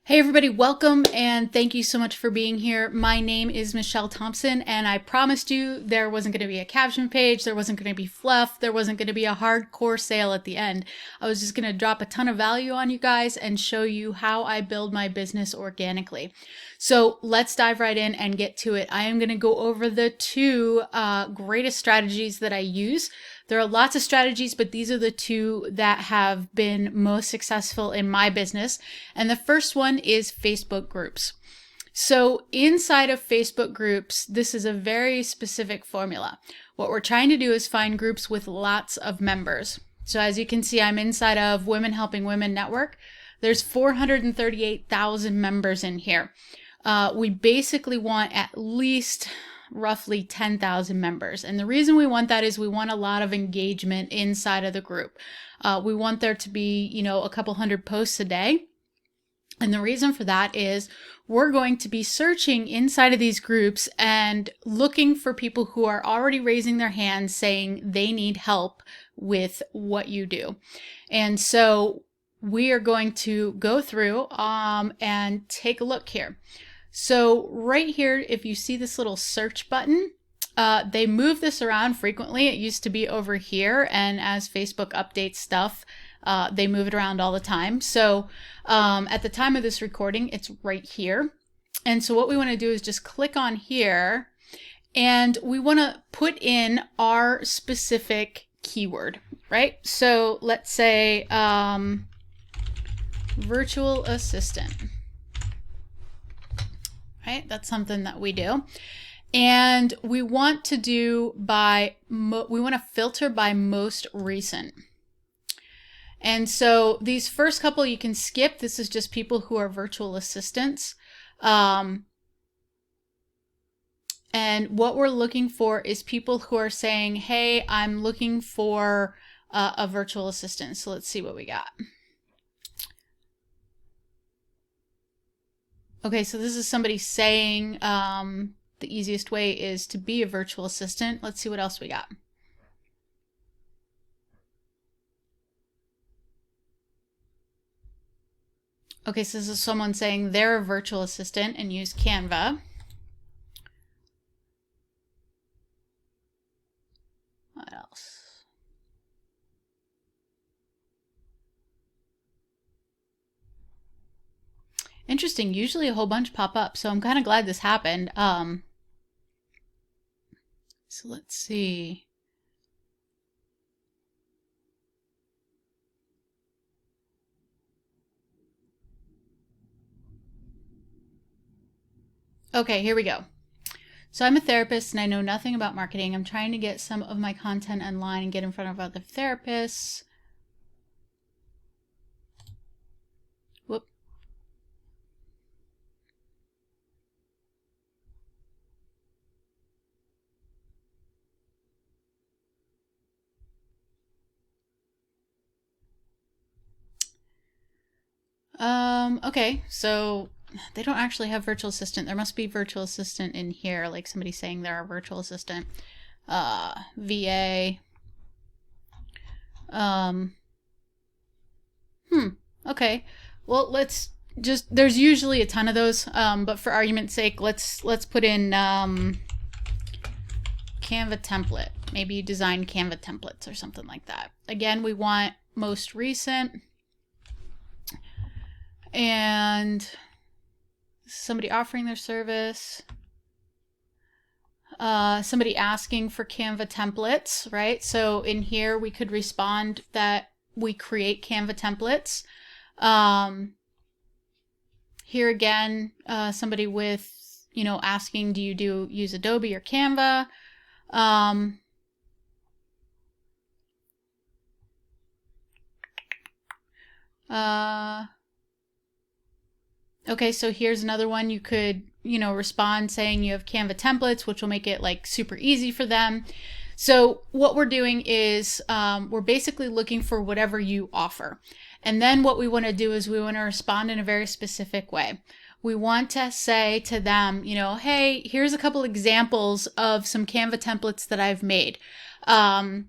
Hey everybody, welcome and thank you so much for being here. My name is Michelle Thompson and I promised you there wasn't going to be a caption page, there wasn't going to be fluff, there wasn't going to be a hardcore sale at the end. I was just going to drop a ton of value on you guys and show you how I build my business organically. So let's dive right in and get to it. I am going to go over the two greatest strategies that I use. There are lots of strategies, but these are the two that have been most successful in my business. And the first one is Facebook groups. So inside of Facebook groups, this is a very specific formula. What we're trying to do is find groups with lots of members. So as you can see, I'm inside of Women Helping Women Network. There's 438,000 members in here. We basically want at least roughly 10,000 members. And the reason we want that is we want a lot of engagement inside of the group. We want there to be, a couple hundred posts a day. And the reason for that is we're going to be searching inside of these groups and looking for people who are already raising their hands saying they need help with what you do. And so we are going to go through and take a look here. So right here, if you see this little search button, they move this around frequently. It used to be over here, and as Facebook updates stuff, they move it around all the time. So at the time of this recording, it's right here. And so what we want to do is just click on here, and we want to put in our specific keyword, right? So let's say virtual assistant. Right? That's something that we do. And we want to do we want to filter by most recent. And so these first couple you can skip. This is just people who are virtual assistants. And what we're looking for is people who are saying, hey, I'm looking for a virtual assistant. So let's see what we got. Okay, so this is somebody saying the easiest way is to be a virtual assistant. Let's see what else we got. Okay, so this is someone saying they're a virtual assistant and use Canva. What else? Interesting. Usually a whole bunch pop up, so I'm kind of glad this happened. So let's see. Okay, here we go. So I'm a therapist and I know nothing about marketing. I'm trying to get some of my content online and get in front of other therapists. Whoop. Okay, so they don't actually have virtual assistant. There must be virtual assistant in here, like somebody saying they're a virtual assistant. VA. Okay. Well, let's just, there's usually a ton of those, but for argument's sake, let's put in Canva template. Maybe you design Canva templates or something like that. Again, we want most recent. And somebody offering their service, somebody asking for Canva templates, right? So in here we could respond that we create Canva templates. Here again, somebody with, asking, do you use Adobe or Canva? Okay, so here's another one. You could, respond saying you have Canva templates, which will make it like super easy for them. So what we're doing is we're basically looking for whatever you offer. And then what we want to do is we want to respond in a very specific way. We want to say to them, hey, here's a couple examples of some Canva templates that I've made. Love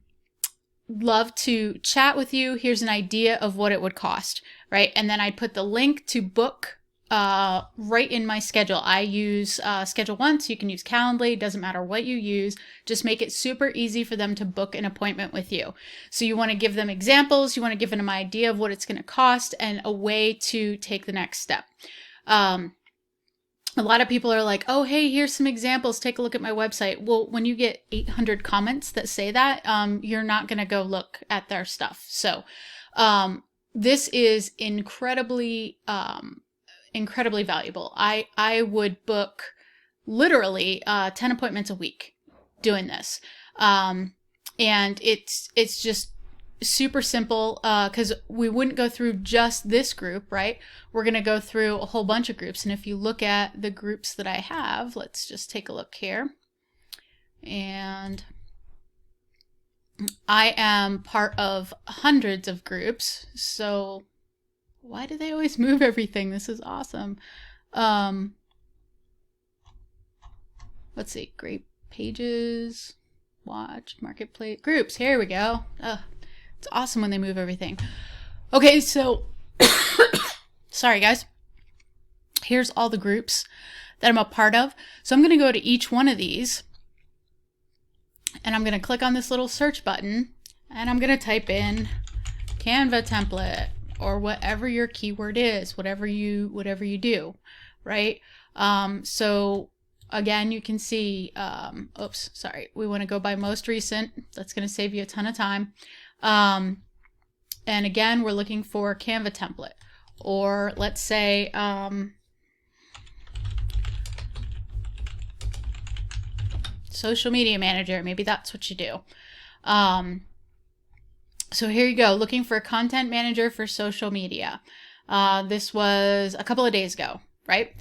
to chat with you. Here's an idea of what it would cost, right? And then I'd put the link to book right in my schedule. I use Schedule One, so you can use Calendly. Doesn't matter what you use. Just make it super easy for them to book an appointment with you. So you want to give them examples. You want to give them an idea of what it's going to cost and a way to take the next step. A lot of people are like, oh, hey, here's some examples. Take a look at my website. Well, when you get 800 comments that say that, you're not going to go look at their stuff. So this is incredibly valuable. I would book literally 10 appointments a week doing this. And it's just super simple because we wouldn't go through just this group, right? We're going to go through a whole bunch of groups. And if you look at the groups that I have, let's just take a look here. And I am part of hundreds of groups. So why do they always move everything? This is awesome. Let's see. Great pages, watch, marketplace, groups. Here we go. It's awesome when they move everything. Okay, so sorry guys. Here's all the groups that I'm a part of. So I'm going to go to each one of these and I'm going to click on this little search button and I'm going to type in Canva template or whatever your keyword is, whatever you do, right? So again, you can see, oops, sorry. We want to go by most recent. That's going to save you a ton of time. And again, we're looking for a Canva template, or let's say, social media manager. Maybe that's what you do. So here you go, looking for a content manager for social media. This was a couple of days ago, right?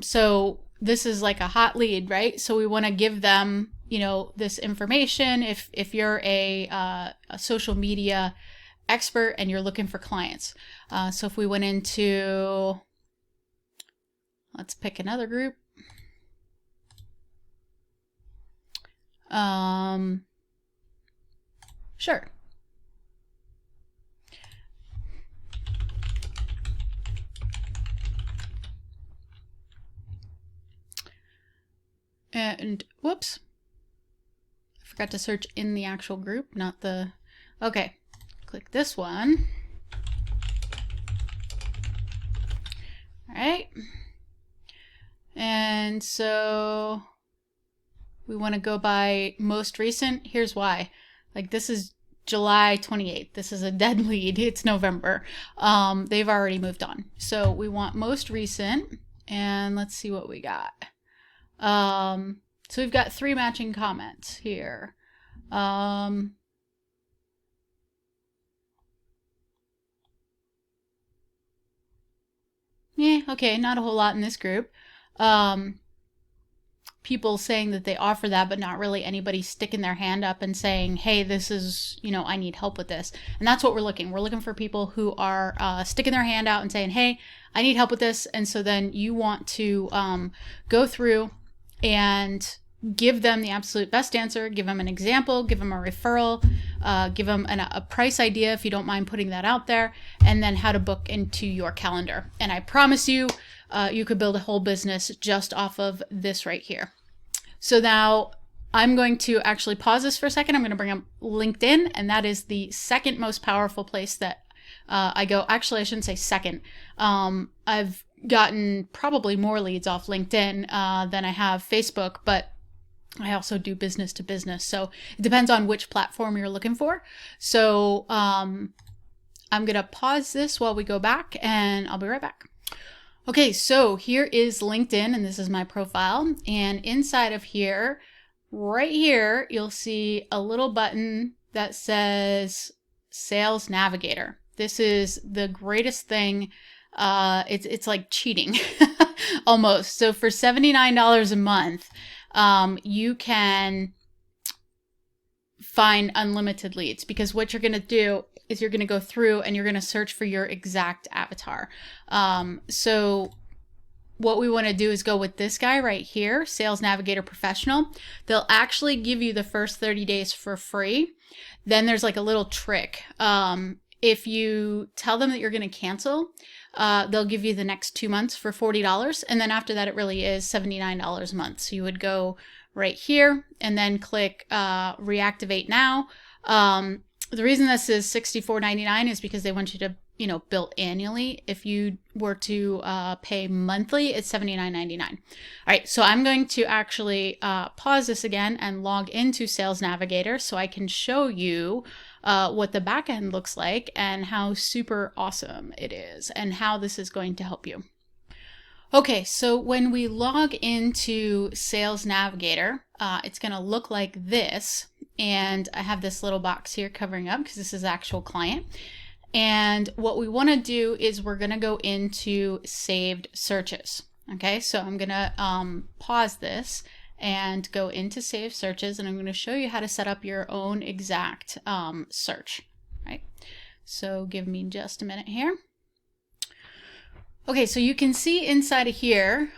So this is like a hot lead, right? So we want to give them, you know, this information. If you're a social media expert and you're looking for clients. So if we went into, let's pick another group. Sure. And whoops, I forgot to search in the actual group, not the, okay, click this one. All right. And so we want to go by most recent. Here's why. Like this is July 28th. This is a dead lead. It's November. They've already moved on. So we want most recent and let's see what we got. So we've got 3 matching comments here. Yeah, okay, not a whole lot in this group. People saying that they offer that, but not really anybody sticking their hand up and saying, hey, this is, you know, I need help with this. And that's what we're looking. We're looking for people who are sticking their hand out and saying, hey, I need help with this. And so then you want to go through and give them the absolute best answer, give them an example, give them a referral, give them a price idea if you don't mind putting that out there, and then how to book into your calendar. And I promise you, you could build a whole business just off of this right here. So now I'm going to actually pause this for a second. I'm going to bring up LinkedIn, and that is the second most powerful place that I go. Actually, I shouldn't say second. I've gotten probably more leads off LinkedIn than I have Facebook, but I also do business to business. So it depends on which platform you're looking for. So I'm going to pause this while we go back and I'll be right back. Okay, so here is LinkedIn and this is my profile. And inside of here, right here, you'll see a little button that says Sales Navigator. This is the greatest thing. It's like cheating almost. So for $79 a month, you can find unlimited leads, because what you're going to do is you're going to go through and you're going to search for your exact avatar. So what we want to do is go with this guy right here, Sales Navigator Professional. They'll actually give you the first 30 days for free. Then there's like a little trick. if you tell them that you're going to cancel, they'll give you the next 2 months for $40. And then after that, it really is $79 a month. So you would go right here and then click reactivate now. The reason this is $64.99 is because they want you to, bill annually. If you were to pay monthly, it's $79.99. All right, so I'm going to actually pause this again and log into Sales Navigator so I can show you what the back end looks like and how super awesome it is and how this is going to help you. Okay, so when we log into Sales Navigator, it's going to look like this. And I have this little box here covering up because this is actual client. And what we want to do is we're going to go into saved searches. Okay, so I'm going to pause this and go into saved searches, and I'm going to show you how to set up your own exact search. Right, so give me just a minute here. Okay, so you can see inside of here,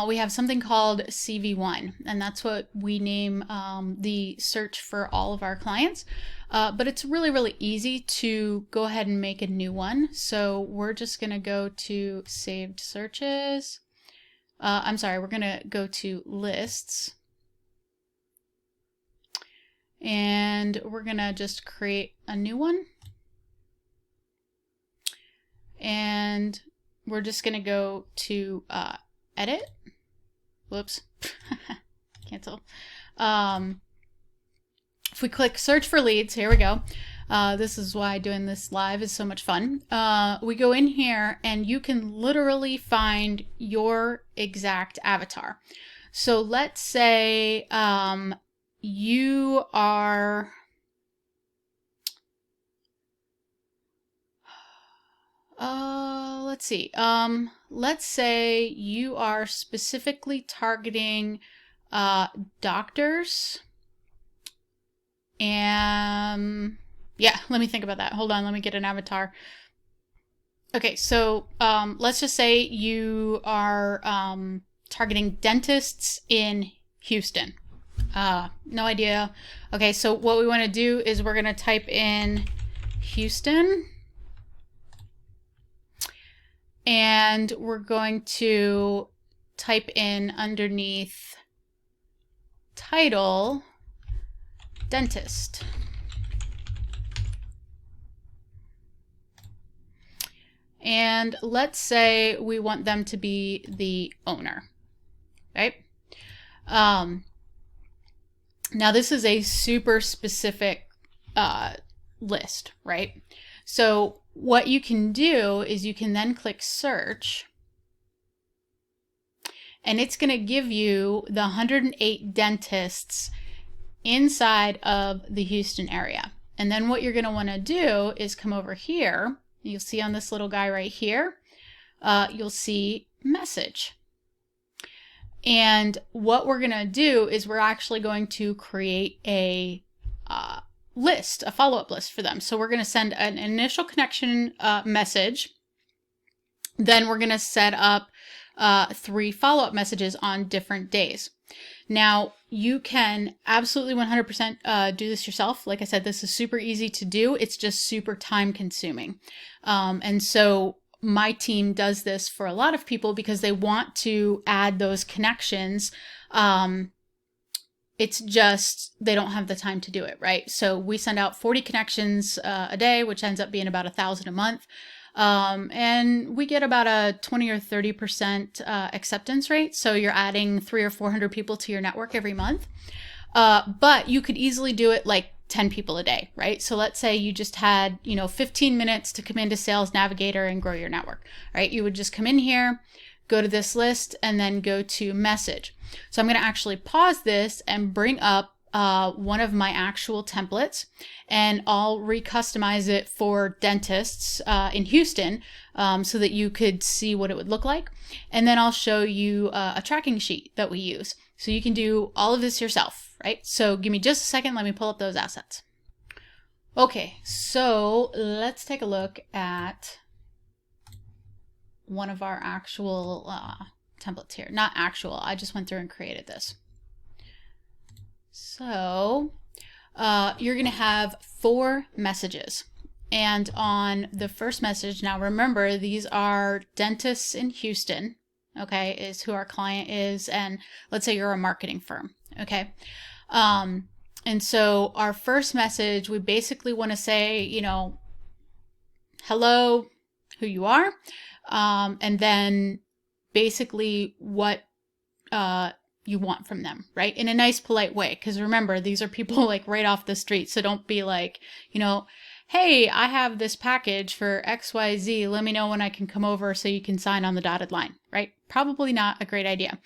we have something called CV1, and that's what we name the search for all of our clients. But it's really, really easy to go ahead and make a new one. So we're just going to go to saved searches. I'm sorry, we're going to go to lists. And we're going to just create a new one. And we're just going to go to edit. Whoops. Cancel. If we click search for leads, here we go. This is why doing this live is so much fun. We go in here and you can literally find your exact avatar. So let's say you are... let's see. Let's say you are specifically targeting doctors. And yeah, let me think about that. Hold on, let me get an avatar. Okay, so let's just say you are targeting dentists in Houston. No idea. Okay, so what we want to do is we're going to type in Houston. And we're going to type in underneath title, dentist. And let's say we want them to be the owner, right? Now this is a super specific list, right? So what you can do is you can then click search, and it's going to give you the 108 dentists inside of the Houston area. And then what you're going to want to do is come over here. You'll see on this little guy right here, you'll see message. And what we're going to do is we're actually going to create a list, a follow-up list for them. So we're going to send an initial connection message. Then we're going to set up 3 follow-up messages on different days. Now, you can absolutely 100% do this yourself. Like I said, this is super easy to do. It's just super time consuming. And so my team does this for a lot of people because they want to add those connections. It's just they don't have the time to do it, right? So we send out 40 connections a day, which ends up being about 1,000 a month. And we get about a 20 or 30% acceptance rate. So you're adding 300 or 400 people to your network every month. But you could easily do it like 10 people a day, right? So let's say you just had, 15 minutes to come into Sales Navigator and grow your network, right? You would just come in here, go to this list, and then go to message. So I'm going to actually pause this and bring up one of my actual templates, and I'll recustomize it for dentists in Houston so that you could see what it would look like. And then I'll show you a tracking sheet that we use. So you can do all of this yourself, right? So give me just a second. Let me pull up those assets. Okay, so let's take a look at one of our actual templates here. Not actual, I just went through and created this. So you're going to have 4 messages, And on the first message, now remember, these are dentists in Houston, okay, is who our client is. And let's say you're a marketing firm, okay? And so our first message, we basically want to say, you know, hello, who you are, and then basically what you want from them, right? In a nice, polite way. Because remember, these are people like right off the street. So don't be like, you know, hey, I have this package for XYZ. Let me know when I can come over so you can sign on the dotted line, right? Probably not a great idea.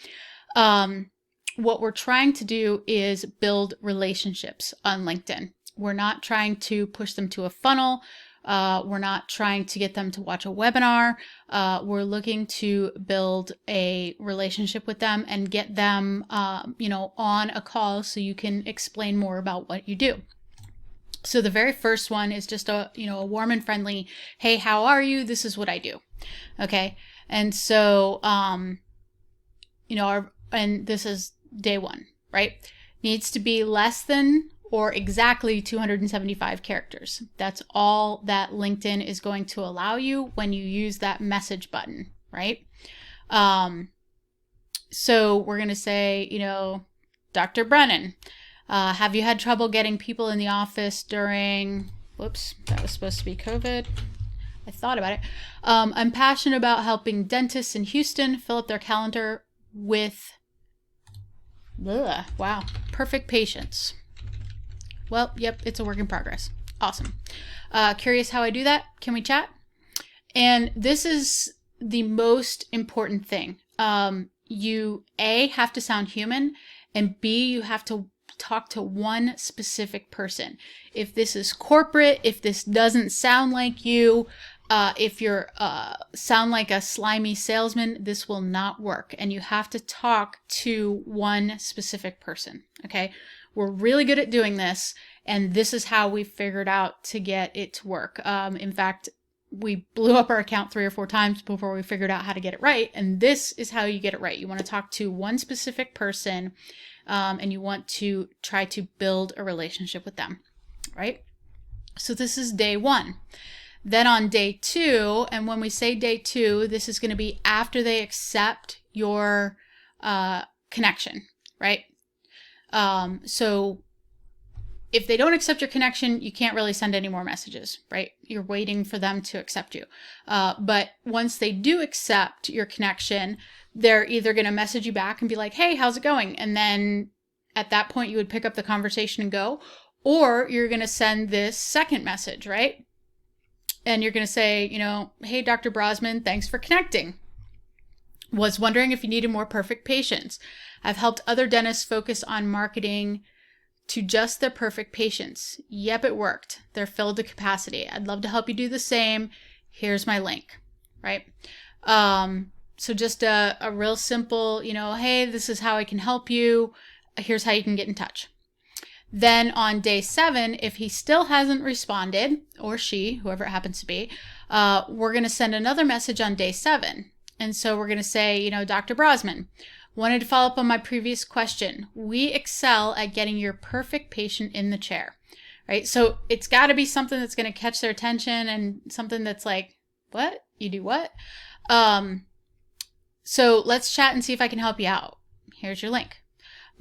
What we're trying to do is build relationships on LinkedIn. We're not trying to push them to a funnel. We're not trying to get them to watch a webinar. We're looking to build a relationship with them and get them, you know, on a call so you can explain more about what you do. So the very first one is just a, you know, a warm and friendly, hey, how are you? This is what I do. Okay. And so, you know, and this is day one, right? Needs to be less than or exactly 275 characters. That's all that LinkedIn is going to allow you when you use that message button, right? So we're going to say, you know, Dr. Brennan, have you had trouble getting people in the office during, whoops, that was supposed to be COVID. I thought about it. I'm passionate about helping dentists in Houston fill up their calendar with, wow, perfect patience. Well, yep, it's a work in progress. Awesome. Curious how I do that? Can we chat? And this is the most important thing. You A, have to sound human, and B, you have to talk to one specific person. If this is corporate, if this doesn't sound like you, if you're sound like a slimy salesman, this will not work. And you have to talk to one specific person, okay? We're really good at doing this, and this is how we figured out to get it to work. In fact, we blew up our account 3 or 4 times before we figured out how to get it right, and this is how you get it right. You want to talk to one specific person, and you want to try to build a relationship with them, right? So this is day 1. Then on day 2, and when we say day 2, this is going to be after they accept your connection, right? So if they don't accept your connection, you can't really send any more messages, right? You're waiting for them to accept you. But once they do accept your connection, they're either going to message you back and be like, hey, how's it going? And then at that point, you would pick up the conversation and go, or you're going to send this second message, right? And you're going to say, you know, hey, Dr. Brosman, thanks for connecting. Was wondering if you needed more perfect patients. I've helped other dentists focus on marketing to just their perfect patients. Yep, it worked. They're filled to capacity. I'd love to help you do the same. Here's my link, right? So just a real simple, you know, hey, this is how I can help you. Here's how you can get in touch. Then on day 7, if he still hasn't responded, or she, whoever it happens to be, we're going to send another message on day 7. And so we're going to say, you know, Dr. Brosman, wanted to follow up on my previous question. We excel at getting your perfect patient in the chair, right? So it's got to be something that's going to catch their attention and something that's like, what? You do what? So let's chat and see if I can help you out. Here's your link.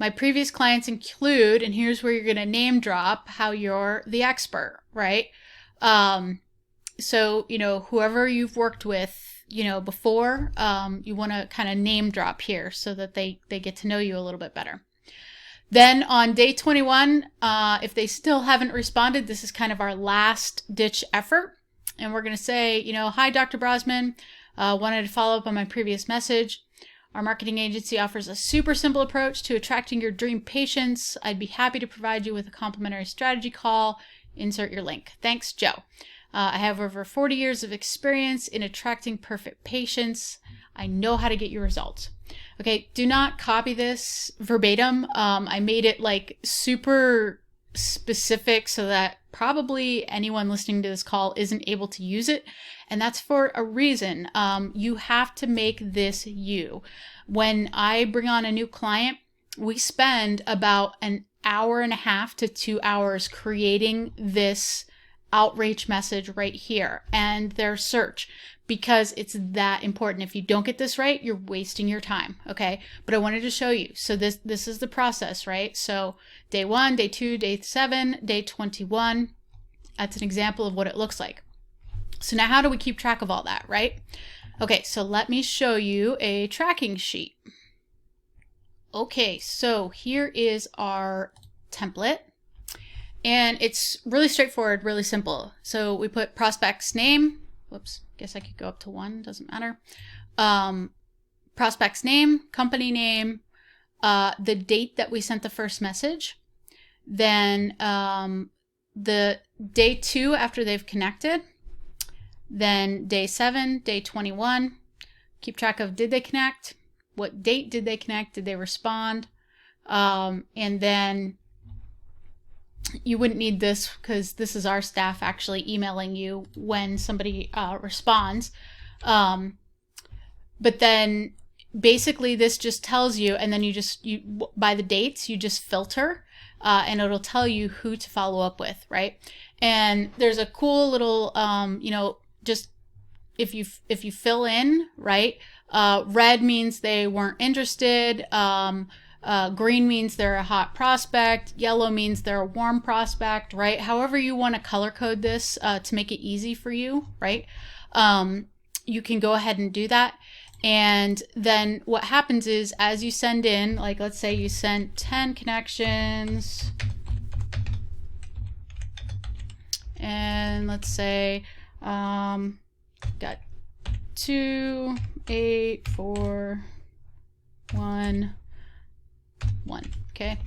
My previous clients include, and here's where you're going to name drop how you're the expert, right? So, you know, whoever you've worked with, you know, before, you want to kind of name drop here so that they get to know you a little bit better. Then on day 21, if they still haven't responded, this is kind of our last ditch effort. And we're going to say, you know, hi, Dr. Brosman, wanted to follow up on my previous message. Our marketing agency offers a super simple approach to attracting your dream patients. I'd be happy to provide you with a complimentary strategy call. Insert your link. Thanks, Joe. I have over 40 years of experience in attracting perfect patients. I know how to get you results. Okay, do not copy this verbatim. I made it like super specific so that probably anyone listening to this call isn't able to use it. And that's for a reason. You have to make this you. When I bring on a new client, we spend about an hour and a half to 2 hours creating this outreach message right here and their search, because it's that important. If you don't get this right, you're wasting your time. Okay. But I wanted to show you. So this is the process, right? So day 1, day 2, day 7, day 21. That's an example of what it looks like. So now how do we keep track of all that, right? Okay. So let me show you a tracking sheet. Okay. So here is our template. And it's really straightforward, really simple. So we put prospect's name. Whoops, guess I could go up to 1, doesn't matter. Prospect's name, company name, the date that we sent the first message, then the day 2 after they've connected, then day 7, day 21. Keep track of, did they connect? What date did they connect? Did they respond? And then you wouldn't need this because this is our staff actually emailing you when somebody responds. But then basically this just tells you, and then you by the dates, you just filter and it'll tell you who to follow up with, right? And there's a cool little, just if you fill in, right? Red means they weren't interested. Green means they're a hot prospect. Yellow means they're a warm prospect, right? However you want to color code this to make it easy for you, right? You can go ahead and do that. And then what happens is, as you send in, like let's say you sent 10 connections, and let's say got 2, 8, 4, 1, 1. Okay.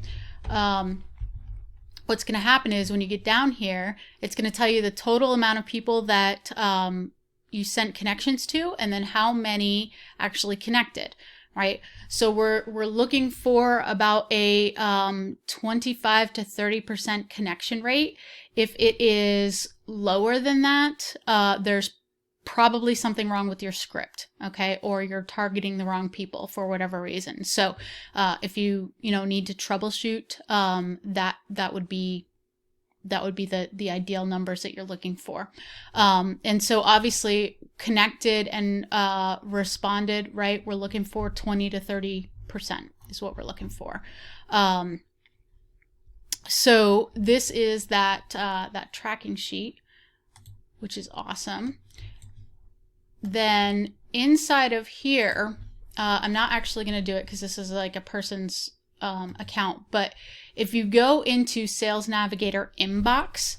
What's going to happen is when you get down here, it's going to tell you the total amount of people that you sent connections to, and then how many actually connected, right? So we're looking for about a 25 to 30% connection rate. If it is lower than that, there's probably something wrong with your script, okay? Or you're targeting the wrong people for whatever reason. So if you need to troubleshoot, that would be the ideal numbers that you're looking for. And so obviously connected and responded, right? We're looking for 20 to 30% is what we're looking for. So this is that tracking sheet, which is awesome. Then inside of here, I'm not actually going to do it because this is like a person's account, but if you go into Sales Navigator inbox,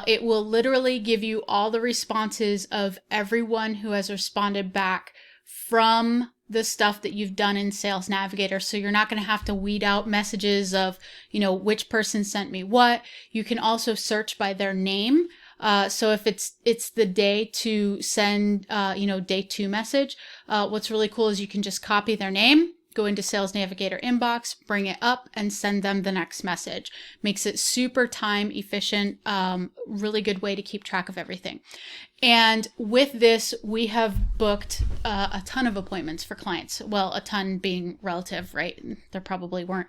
it will literally give you all the responses of everyone who has responded back from the stuff that you've done in Sales Navigator. So you're not going to have to weed out messages of, which person sent me what. You can also search by their name. So if it's the day to send, day 2 message, what's really cool is you can just copy their name, go into Sales Navigator inbox, bring it up, and send them the next message. Makes it super time efficient, really good way to keep track of everything. And with this, we have booked a ton of appointments for clients. Well, a ton being relative, right? There probably weren't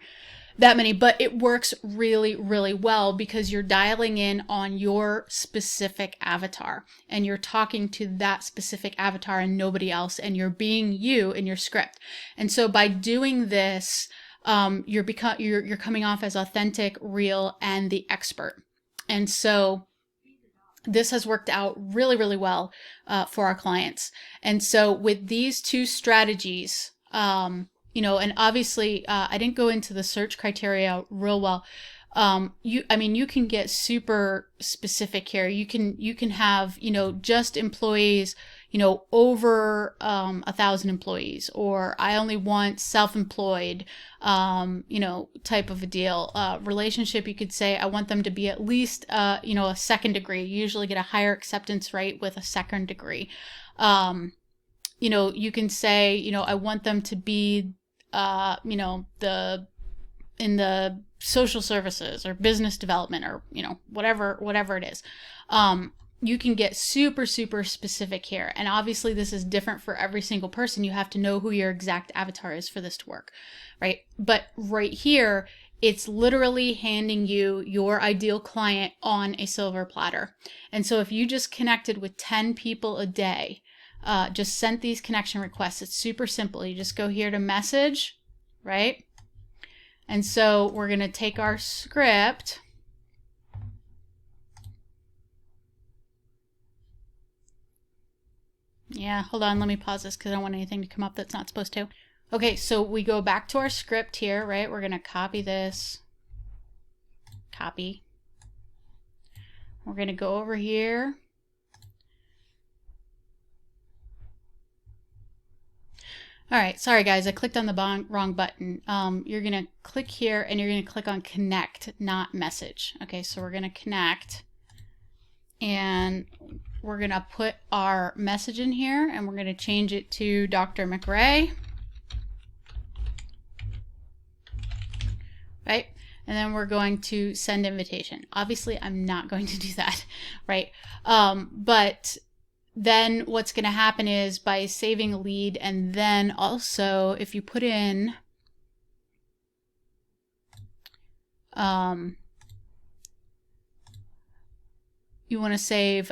that many, but it works really, really well because you're dialing in on your specific avatar and you're talking to that specific avatar and nobody else, and you're being you in your script. And so by doing this, you're coming off as authentic, real, and the expert. And so this has worked out really, really well for our clients. And so with these 2 strategies, and obviously I didn't go into the search criteria real well. You can get super specific here. You can have, just employees, over 1,000 employees, or I only want self-employed, type of a deal. Relationship, you could say I want them to be at least, a 2nd degree. You usually get a higher acceptance rate with a 2nd degree. You can say, I want them to be, in the social services or business development or, whatever it is. You can get super, super specific here. And obviously this is different for every single person. You have to know who your exact avatar is for this to work, right? But right here, It's literally handing you your ideal client on a silver platter. And so if you just connected with 10 people a day, just sent these connection requests, it's super simple. You just go here to message, right? And so we're going to take our script. Yeah, hold on, let me pause this because I don't want anything to come up that's not supposed to. Okay, so we go back to our script here, right? We're going to copy this. Copy. We're going to go over here. All right, sorry guys, I clicked on the wrong button. You're going to click here and you're going to click on connect, not message. Okay, so we're going to connect and we're going to put our message in here and we're going to change it to Dr. McRae. Right? And then we're going to send invitation. Obviously, I'm not going to do that, right? But then what's going to happen is by saving a lead, and then also if you put in you want to save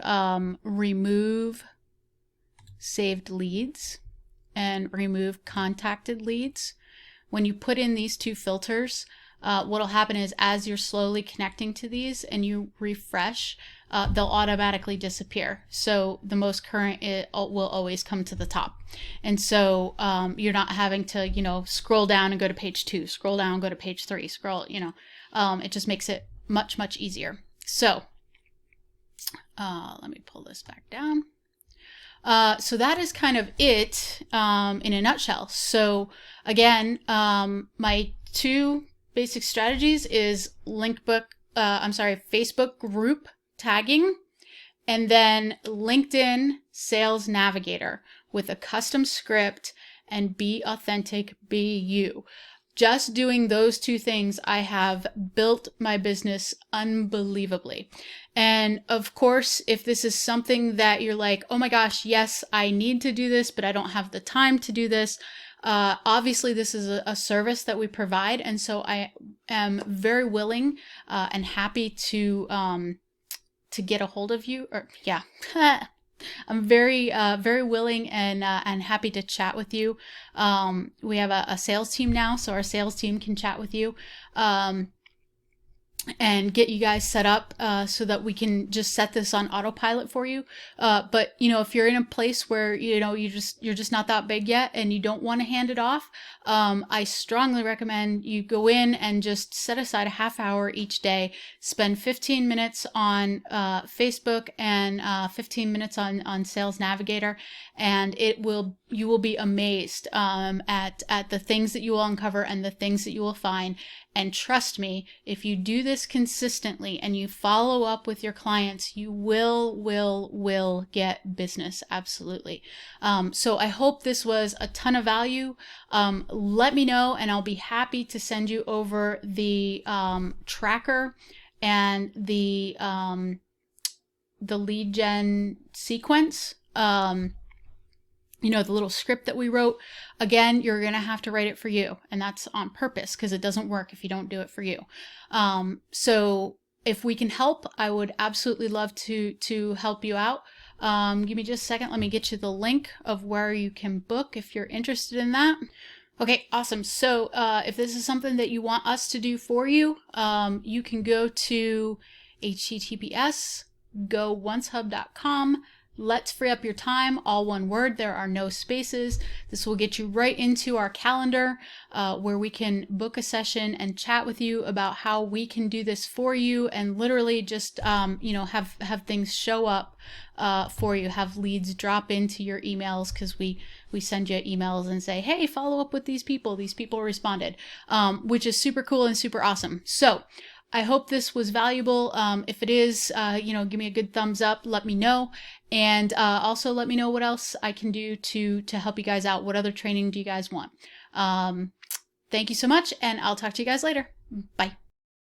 remove saved leads and remove contacted leads. When you put in these two filters, what'll happen is as you're slowly connecting to these and you refresh, they'll automatically disappear. So the most current will always come to the top. And so you're not having to, you know, scroll down and go to page 2, scroll down, go to page 3, scroll, you know, it just makes it much, much easier. So let me pull this back down. So that is kind of it in a nutshell. So again, my 2 basic strategies is Facebook group tagging, and then LinkedIn Sales Navigator with a custom script, and be authentic, be you. Just doing those 2 things, I have built my business unbelievably. And of course, if this is something that you're like, oh my gosh, yes, I need to do this, but I don't have the time to do this. Obviously, this is a service that we provide, and so I am very willing and happy to get a hold of you. Or yeah, I'm very willing and happy to chat with you. We have a sales team now, so our sales team can chat with you. And get you guys set up so that we can just set this on autopilot for you. But you know, if you're in a place where you know you're just not that big yet and you don't want to hand it off, I strongly recommend you go in and just set aside a half hour each day, spend 15 minutes on Facebook and 15 minutes on Sales Navigator, and you will be amazed at the things that you will uncover and the things that you will find. And trust me, if you do this consistently and you follow up with your clients, you will get business. Absolutely. So I hope this was a ton of value. Let me know and I'll be happy to send you over the tracker and the lead gen sequence. You know, the little script that we wrote. Again, you're going to have to write it for you. And that's on purpose because it doesn't work if you don't do it for you. So if we can help, I would absolutely love to help you out. Give me just a second. Let me get you the link of where you can book if you're interested in that. Okay, awesome. So if this is something that you want us to do for you, you can go to https://goOncehub.com. Let's free up your time, all one word. There are no spaces. This will get you right into our calendar where we can book a session and chat with you about how we can do this for you and literally just, you know, have things show up for you, have leads drop into your emails because we send you emails and say, hey, follow up with these people. These people responded, which is super cool and super awesome. So I hope this was valuable. If it is, you know, give me a good thumbs up, let me know. And also let me know what else I can do to help you guys out. What other training do you guys want? Thank you so much, and I'll talk to you guys later. Bye.